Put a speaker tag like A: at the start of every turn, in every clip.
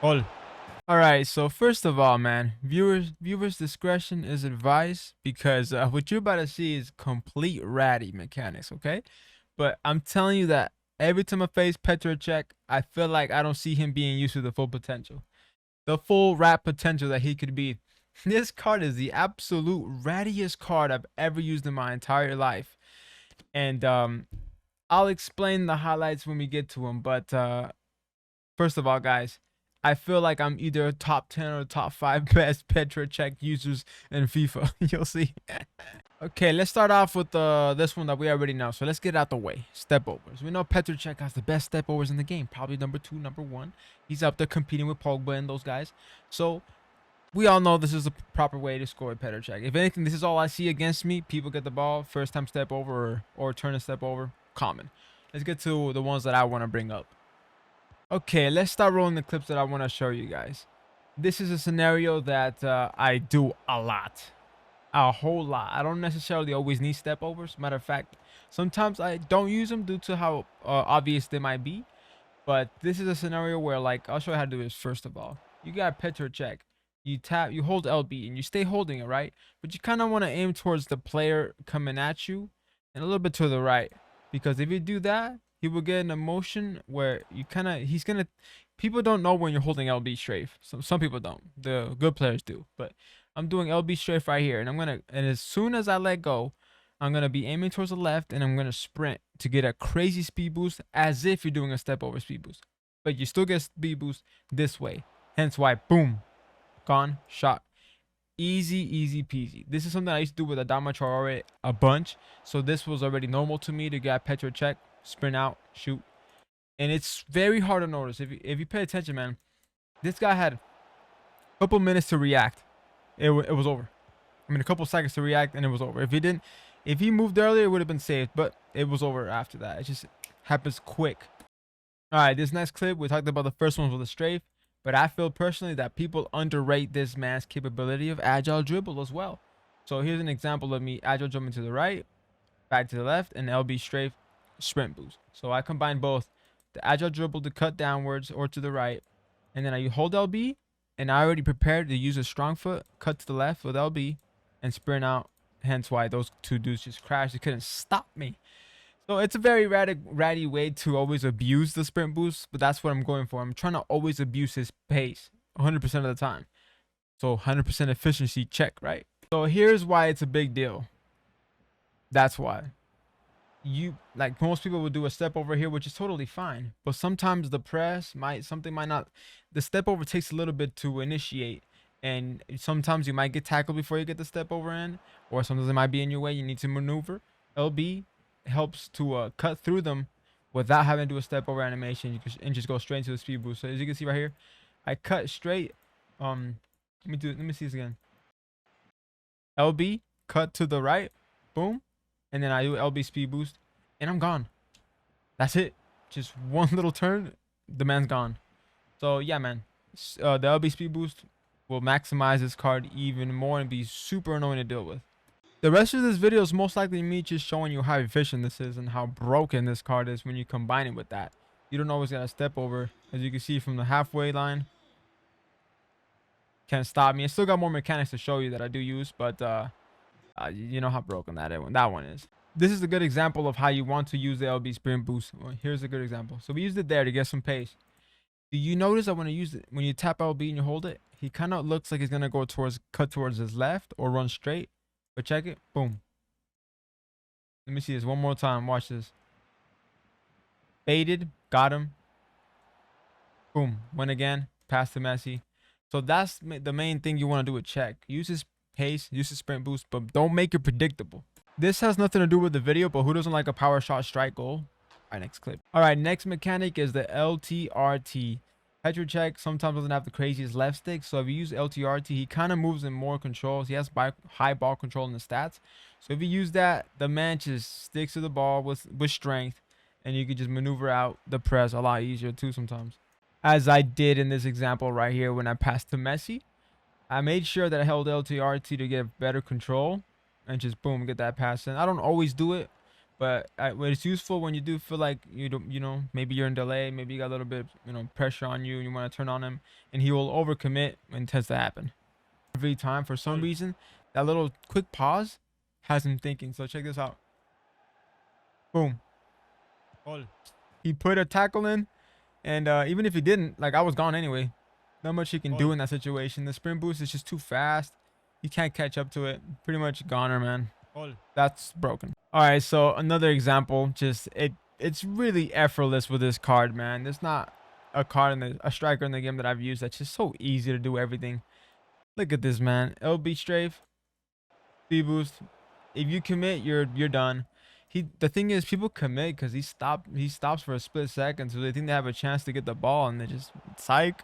A: All. All right, so first of all, man, viewers discretion is advised because what you're about to see is complete ratty mechanics, okay? But I'm telling you that every time I face Petr Cech, I feel like I don't see him being used to the full potential, the full rat potential that he could be. This card is the absolute rattiest card I've ever used in my entire life, and I'll explain the highlights when we get to them. But first of all, guys, I feel like I'm either top 10 or top 5 best Petr Cech users in FIFA. You'll see. Okay, let's start off with this one that we already know. So let's get out the way. Step overs. We know Petr Cech has the best step overs in the game. Probably number 2, number 1. He's up there competing with Pogba and those guys. So we all know this is the proper way to score with Petr Cech. If anything, this is all I see against me. People get the ball, first time step over or turn a step over. Common. Let's get to the ones that I want to bring up. Okay, let's start rolling the clips that I want to show you guys. This is a scenario that I do a lot. A whole lot. I don't necessarily always need step overs. Matter of fact, sometimes I don't use them due to how obvious they might be. But this is a scenario where, like, I'll show you how to do this first of all. You got Petr Cech. You tap, you hold LB, and you stay holding it, right? But you kind of want to aim towards the player coming at you and a little bit to the right. Because if you do that, he will get in a motion where you kind of, he's going to, people don't know when you're holding LB strafe. Some people don't. The good players do. But I'm doing LB strafe right here. And and as soon as I let go, I'm going to be aiming towards the left and I'm going to sprint to get a crazy speed boost as if you're doing a step over speed boost. But you still get speed boost this way. Hence why, boom, gone, shot. Easy, easy peasy. This is something I used to do with Adama Traore a bunch. So this was already normal to me to get Petr Cech, sprint out, shoot. And it's very hard to notice. If you pay attention, man, this guy had a couple minutes to react. It was over. I mean, a couple seconds to react and it was over. If he moved earlier, it would have been saved. But it was over after that. It just happens quick. All right, this next clip, we talked about the first one with the strafe. But I feel personally that people underrate this man's capability of agile dribble as well. So here's an example of me agile jumping to the right, back to the left, and LB strafe sprint boost. So I combine both the agile dribble to cut downwards or to the right, and then I hold LB, and I already prepared to use a strong foot, cut to the left with LB, and sprint out. Hence why those two dudes just crashed. They couldn't stop me. So it's a very ratty way to always abuse the sprint boost, but that's what I'm going for. I'm trying to always abuse his pace 100% of the time. So 100% efficiency check, right? So here's why it's a big deal. That's why. Like most people would do a step over here, which is totally fine. But sometimes the press something might not, the step over takes a little bit to initiate. And sometimes you might get tackled before you get the step over in, or sometimes it might be in your way. You need to maneuver. LB helps to cut through them without having to do a step over animation and just go straight into the speed boost. So as you can see right here, I cut straight. Let me see this again. LB cut to the right, boom, and then I do LB speed boost, and I'm gone. That's it. Just one little turn, the man's gone. So yeah, man, the LB speed boost will maximize this card even more and be super annoying to deal with. The rest of this video is most likely me just showing you how efficient this is and how broken this card is when you combine it with that. You don't always gotta step over. As you can see from the halfway line, can't stop me. I still got more mechanics to show you that I do use, but you know how broken that one is. This is a good example of how you want to use the LB sprint boost. Well, here's a good example. So we used it there to get some pace. Do you notice that when you tap LB and you hold it, he kind of looks like he's gonna cut towards his left or run straight? But check it, boom. Let me see this one more time. Watch this. Baited, got him. Boom, went again, pass to Messi. So that's the main thing you want to do with Cech. Use his pace, use his sprint boost, but don't make it predictable. This has nothing to do with the video, but who doesn't like a power shot strike goal? All right, next clip. All right, next mechanic is the LTRT. Petr Cech sometimes doesn't have the craziest left stick, so if you use LTRT, he kind of moves in more controls. He has high ball control in the stats. So if you use that, the man just sticks to the ball with strength, and you can just maneuver out the press a lot easier too sometimes. As I did in this example right here when I passed to Messi. I made sure that I held LTRT to get better control and just boom, get that pass in. I don't always do it, But it's useful when you do feel like you don't, maybe you're in delay, maybe you got a little bit, pressure on you, and you want to turn on him, and he will overcommit when it tends to happen. Every time, for some reason, that little quick pause has him thinking. So check this out. Boom. He put a tackle in, and even if he didn't, like, I was gone anyway. Not much he can do in that situation. The sprint boost is just too fast. You can't catch up to it. Pretty much goner, man. That's broken. All right, so another example. Just it's really effortless with this card, man. There's not a card in a striker in the game that I've used that's just so easy to do everything. Look at this, man. LB strafe, speed boost. If you commit, you're done. The thing is, people commit because he stops for a split second, so they think they have a chance to get the ball, and they just psych.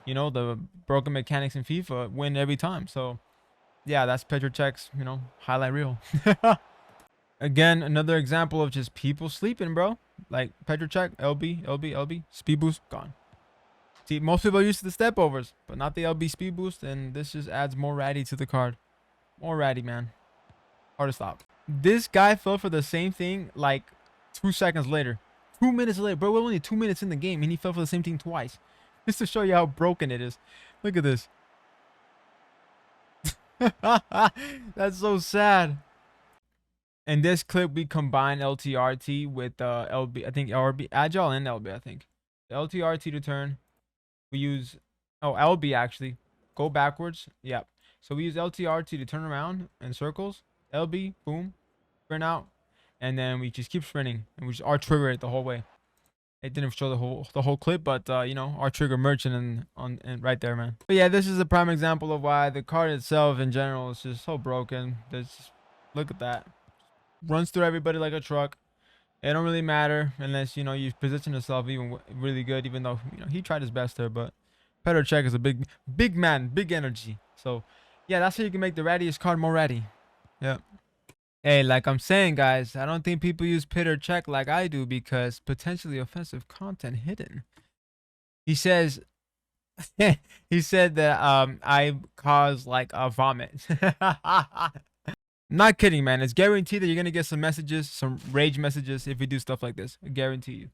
A: The broken mechanics in FIFA win every time. So yeah, that's Petr Cech's, highlight reel. Again, another example of just people sleeping, bro. Like Petr Cech, LB, speed boost, gone. See, most people are used to the step overs, but not the LB speed boost, and this just adds more ratty to the card. More ratty, man. Hard to stop. This guy fell for the same thing like 2 seconds later. 2 minutes later, bro. We're only 2 minutes in the game, and he fell for the same thing twice. Just to show you how broken it is. Look at this. That's so sad. In this clip, we combine LTRT with LB. I think RB, Agile and LB. I think the LTRT to turn. We use LB actually. Go backwards. Yep. So we use LTRT to turn around in circles. LB, boom, sprint out, and then we just keep sprinting, and we just R trigger it the whole way. It didn't show the whole clip, but our trigger merchant and right there, man. But yeah, this is a prime example of why the card itself in general is just so broken. Look at that. Runs through everybody like a truck. It don't really matter unless you position yourself even really good, even though he tried his best there. But Petr Cech is a big man, big energy. So yeah, that's how you can make the rattiest card more ratty. Yeah. Hey, like I'm saying, guys, I don't think people use Petr Cech like I do because potentially offensive content hidden. He says, he said that I cause like a vomit. Not kidding, man. It's guaranteed that you're gonna get some messages, some rage messages if you do stuff like this. I guarantee you.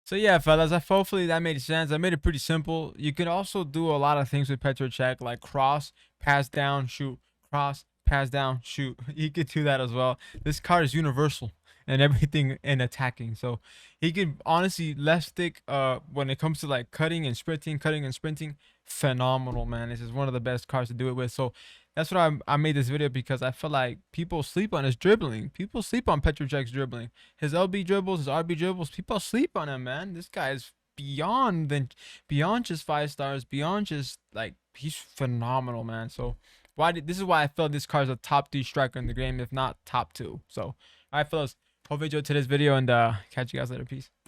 A: So yeah, fellas, hopefully that made sense. I made it pretty simple. You can also do a lot of things with Petr Cech, like cross, pass down, shoot, cross, pass down, shoot. He could do that as well. This card is universal and everything in attacking. So he could honestly left stick when it comes to like cutting and sprinting, phenomenal, man. This is one of the best cards to do it with. So that's what I made this video, because I feel like people sleep on his dribbling. People sleep on Petr Cech's dribbling. His LB dribbles, his RB dribbles, people sleep on him, man. This guy is beyond just 5 stars, beyond just like, he's phenomenal, man. So this is why I felt this card is a top 3 striker in the game, if not top 2. So all right, fellas, hope you enjoyed today's video, and catch you guys later. Peace.